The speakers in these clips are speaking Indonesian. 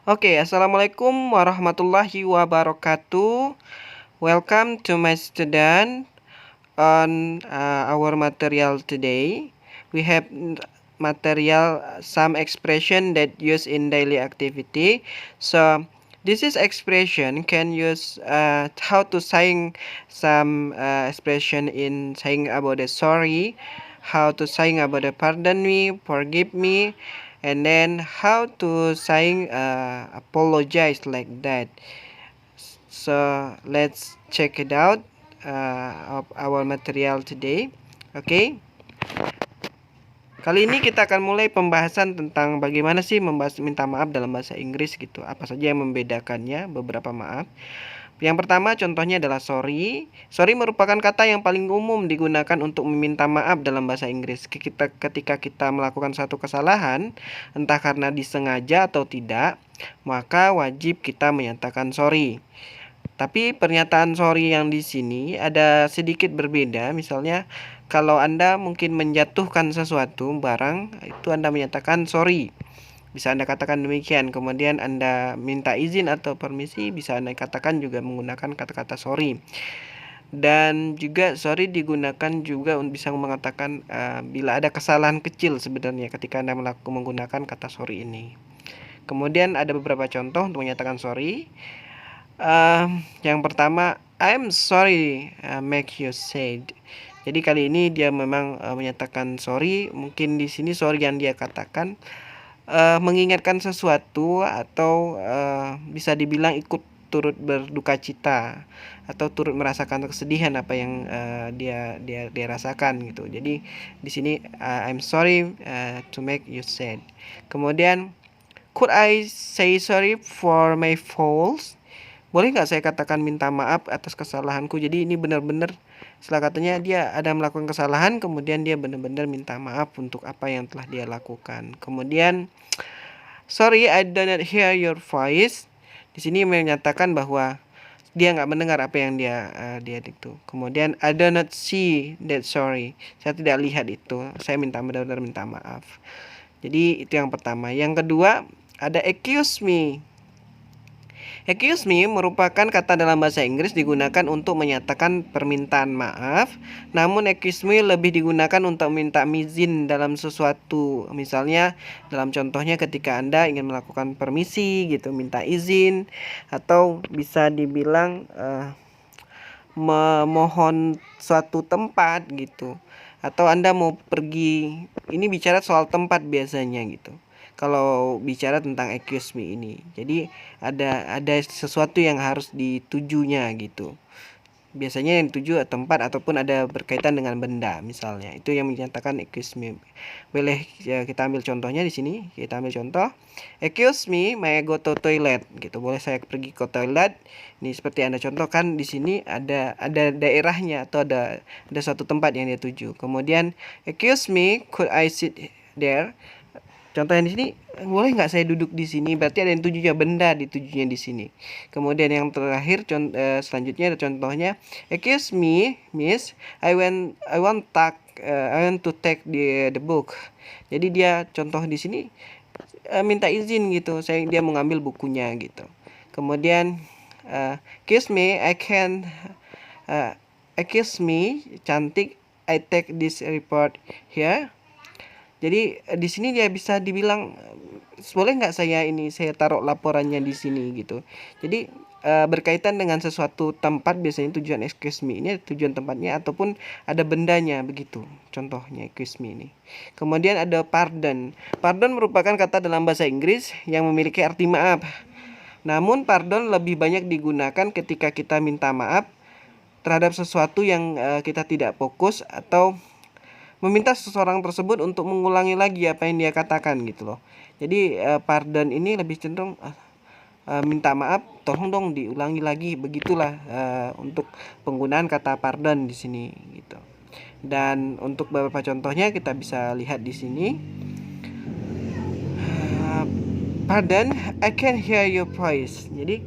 Oke, Assalamualaikum warahmatullahi wabarakatuh. Welcome to my student on our material today. We have material some expression that use in daily activity. So this is expression can use how to saying some expression in saying about the sorry, how to saying about the pardon me, forgive me, and then how to saying apologize like that. So let's check it out of our material today. Okay. Kali ini kita akan mulai pembahasan tentang bagaimana sih membahas minta maaf dalam bahasa Inggris gitu. Apa saja yang membedakannya, beberapa maaf. Yang pertama contohnya adalah sorry. Sorry merupakan kata yang paling umum digunakan untuk meminta maaf dalam bahasa Inggris. Ketika kita melakukan satu kesalahan, entah karena disengaja atau tidak, maka wajib kita menyatakan sorry. Tapi pernyataan sorry yang di sini ada sedikit berbeda. Misalnya kalau Anda mungkin menjatuhkan sesuatu barang, itu Anda menyatakan sorry. Bisa Anda katakan demikian. Kemudian Anda minta izin atau permisi, bisa Anda katakan juga menggunakan kata-kata sorry. Dan juga sorry digunakan juga untuk bisa mengatakan bila ada kesalahan kecil sebenarnya ketika Anda menggunakan kata sorry ini. Kemudian ada beberapa contoh untuk menyatakan sorry. Yang pertama, I'm sorry make you sad. Jadi kali ini dia memang menyatakan sorry. Mungkin di sini sorry yang dia katakan mengingatkan sesuatu atau bisa dibilang ikut turut berduka cita atau turut merasakan kesedihan apa yang dia rasakan gitu. Jadi di sini I'm sorry to make you sad. Kemudian could I say sorry for my faults? Boleh nggak saya katakan minta maaf atas kesalahanku? Jadi ini benar-benar setelah katanya dia ada melakukan kesalahan, kemudian dia benar-benar minta maaf untuk apa yang telah dia lakukan. Kemudian sorry I did not hear your voice. Di sini menyatakan bahwa dia nggak mendengar apa yang dia itu. Kemudian I do not see that sorry. Saya tidak lihat itu. Saya benar-benar minta maaf. Jadi itu yang pertama. Yang kedua ada excuse me. Excuse me merupakan kata dalam bahasa Inggris digunakan untuk menyatakan permintaan maaf. Namun excuse me lebih digunakan untuk minta izin dalam sesuatu. Misalnya dalam contohnya ketika Anda ingin melakukan permisi gitu, minta izin. Atau bisa dibilang memohon suatu tempat gitu. Atau Anda mau pergi, ini bicara soal tempat biasanya gitu. Kalau bicara tentang excuse me ini, jadi ada sesuatu yang harus ditujunya gitu. Biasanya yang dituju tempat ataupun ada berkaitan dengan benda misalnya. Itu yang menyatakan excuse me. Boleh ya, kita ambil contohnya di sini. Kita ambil contoh. Excuse me, may I go to toilet gitu. Boleh saya pergi ke toilet. Ini seperti Anda contohkan di sini ada daerahnya atau ada suatu tempat yang dia tuju. Kemudian excuse me, could I sit there? Contoh yang di sini, boleh nggak saya duduk di sini? Berarti ada yang tujunya benda ditujunya di sini. Kemudian yang terakhir selanjutnya ada contohnya, excuse me, miss, I want to take the book. Jadi dia contoh di sini minta izin gitu. Dia mengambil bukunya gitu. Kemudian excuse me, excuse me, cantik, I take this report here. Jadi di sini dia bisa dibilang boleh nggak saya taruh laporannya di sini gitu. Jadi berkaitan dengan sesuatu tempat biasanya tujuan excuse me ini tujuan tempatnya ataupun ada bendanya begitu. Contohnya excuse me ini. Kemudian ada pardon. Pardon merupakan kata dalam bahasa Inggris yang memiliki arti maaf. Namun pardon lebih banyak digunakan ketika kita minta maaf terhadap sesuatu yang kita tidak fokus atau meminta seseorang tersebut untuk mengulangi lagi apa yang dia katakan gitu loh. Jadi pardon ini lebih cenderung minta maaf, tolong dong diulangi lagi, begitulah untuk penggunaan kata pardon di sini gitu. Dan untuk beberapa contohnya kita bisa lihat di sini. Pardon, I can't hear your voice. Jadi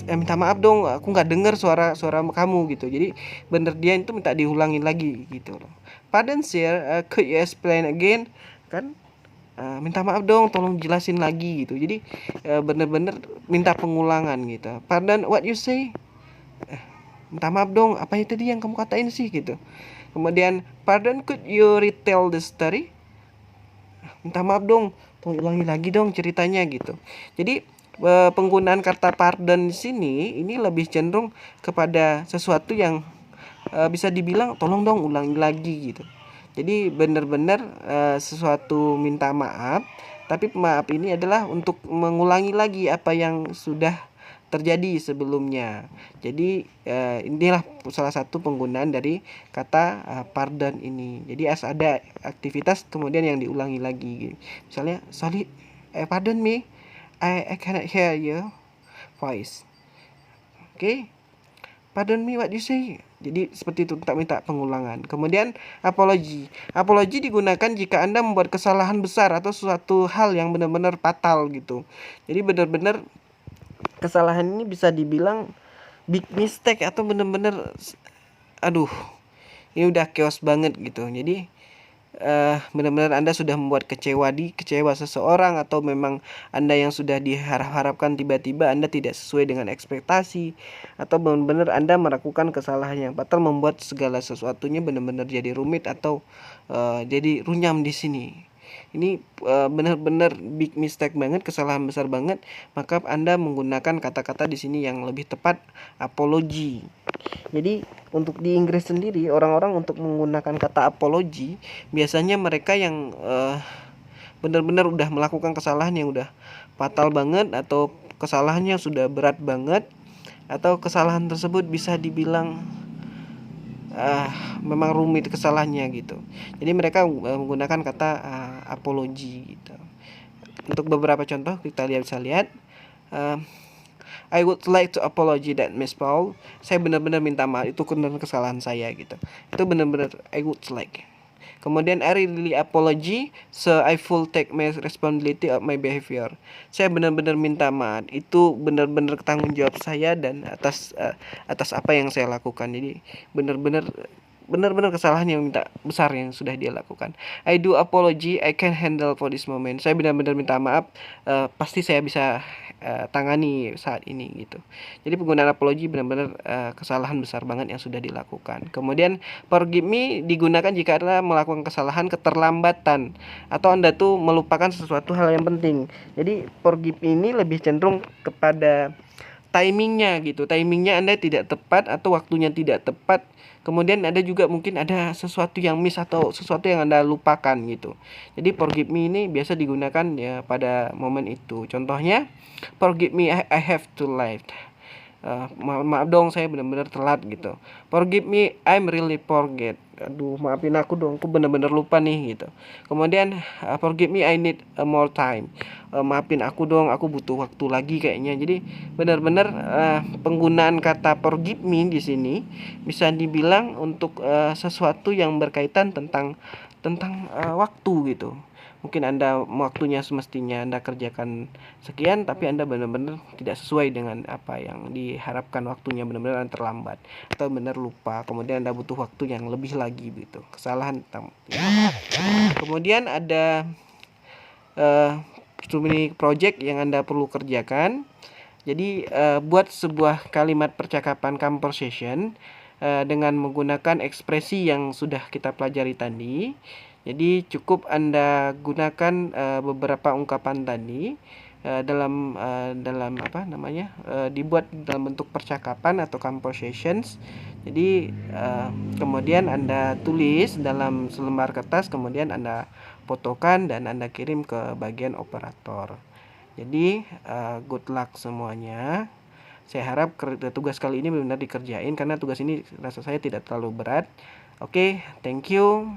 minta maaf dong, aku nggak dengar suara kamu gitu. Jadi bener dia itu minta diulangi lagi gitu loh. Pardon sir, could you explain again? Kan minta maaf dong, tolong jelasin lagi gitu. Jadi bener-bener minta pengulangan gitu. Pardon, what you say? Minta maaf dong, apa itu tadi yang kamu katain sih gitu. Kemudian, pardon, could you retell the story? Minta maaf dong, tolong ulangi lagi dong ceritanya gitu. Jadi penggunaan kata pardon di sini ini lebih cenderung kepada sesuatu yang bisa dibilang tolong dong ulangi lagi gitu. Jadi benar-benar sesuatu minta maaf, tapi maaf ini adalah untuk mengulangi lagi apa yang sudah terjadi sebelumnya. Jadi inilah salah satu penggunaan dari kata pardon ini. Jadi ada aktivitas kemudian yang diulangi lagi. Misalnya, sorry, pardon me, I cannot hear your voice. Oke, pardon me, what you say? Jadi seperti itu, tak minta pengulangan. Kemudian apology. Apology digunakan jika Anda membuat kesalahan besar atau suatu hal yang benar-benar fatal gitu. Jadi benar-benar kesalahan ini bisa dibilang big mistake atau benar-benar aduh, ini udah chaos banget gitu. Jadi benar-benar Anda sudah membuat kecewa seseorang, atau memang Anda yang sudah diharapkan tiba-tiba Anda tidak sesuai dengan ekspektasi, atau benar-benar Anda melakukan kesalahan yang fatal membuat segala sesuatunya benar-benar jadi rumit atau jadi runyam di sini. Ini benar-benar big mistake banget, kesalahan besar banget. Maka Anda menggunakan kata-kata di sini yang lebih tepat, apology. Jadi untuk di Inggris sendiri, orang-orang untuk menggunakan kata apology biasanya mereka yang benar-benar udah melakukan kesalahan yang udah fatal banget, atau kesalahannya sudah berat banget, atau kesalahan tersebut bisa dibilang memang rumit kesalahannya gitu. Jadi mereka menggunakan kata apology gitu. Untuk beberapa contoh kita bisa lihat, I would like to apologize that Miss Paul. Saya benar-benar minta maaf, itu benar kesalahan saya gitu. Itu benar-benar I would like. Kemudian I really apology, so I full take my responsibility of my behavior. Saya benar-benar minta maaf, itu benar-benar tanggung jawab saya dan atas apa yang saya lakukan. Jadi benar-benar kesalahan yang besar yang sudah dia lakukan. I do apology, I can handle for this moment. Saya benar-benar minta maaf, pasti saya bisa tangani saat ini gitu. Jadi penggunaan apology benar-benar kesalahan besar banget yang sudah dilakukan. Kemudian forgive me digunakan jika Anda melakukan kesalahan keterlambatan, atau Anda tuh melupakan sesuatu hal yang penting. Jadi forgive ini lebih cenderung kepada timingnya gitu. Timingnya Anda tidak tepat atau waktunya tidak tepat. Kemudian ada juga mungkin ada sesuatu yang miss atau sesuatu yang Anda lupakan gitu. Jadi forgive me ini biasa digunakan ya pada momen itu. Contohnya, forgive me, I have to leave. Maaf dong, saya benar-benar telat gitu. Forgive me, I'm really forget. Aduh, maafin aku dong, aku benar-benar lupa nih gitu. Kemudian forgive me, I need more time. Maafin aku dong, aku butuh waktu lagi kayaknya. Jadi benar-benar penggunaan kata forgive me di sini bisa dibilang untuk sesuatu yang berkaitan tentang waktu gitu. Mungkin Anda waktunya semestinya Anda kerjakan sekian, tapi Anda benar-benar tidak sesuai dengan apa yang diharapkan, waktunya benar-benar terlambat atau benar lupa, kemudian Anda butuh waktu yang lebih lagi gitu. Kesalahan ya. Kemudian ada mini project yang Anda perlu kerjakan. Jadi buat sebuah kalimat percakapan conversation dengan menggunakan ekspresi yang sudah kita pelajari tadi. Jadi cukup Anda gunakan beberapa ungkapan tadi dalam apa namanya, dibuat dalam bentuk percakapan atau conversations. Jadi kemudian Anda tulis dalam selembar kertas, kemudian Anda fotokan dan Anda kirim ke bagian operator. Jadi good luck semuanya. Saya harap tugas kali ini benar-benar dikerjain, karena tugas ini rasa saya tidak terlalu berat. Oke, thank you.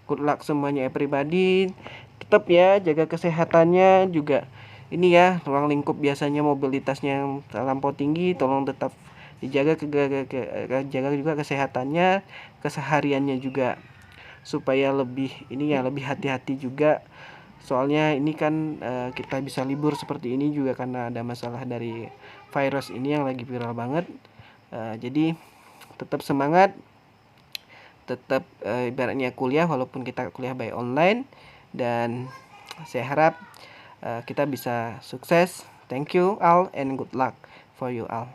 Good luck semuanya everybody. Tetap ya jaga kesehatannya juga. Ini ya, ruang lingkup biasanya mobilitasnya yang terlampau tinggi, tolong tetap dijaga, jaga juga kesehatannya, kesehariannya juga, supaya lebih ini ya, lebih hati-hati juga. Soalnya ini kan kita bisa libur seperti ini juga karena ada masalah dari virus ini yang lagi viral banget. Jadi tetap semangat, tetap ibaratnya kuliah walaupun kita kuliah by online, dan Saya harap kita bisa sukses. Thank you all and good luck for you all.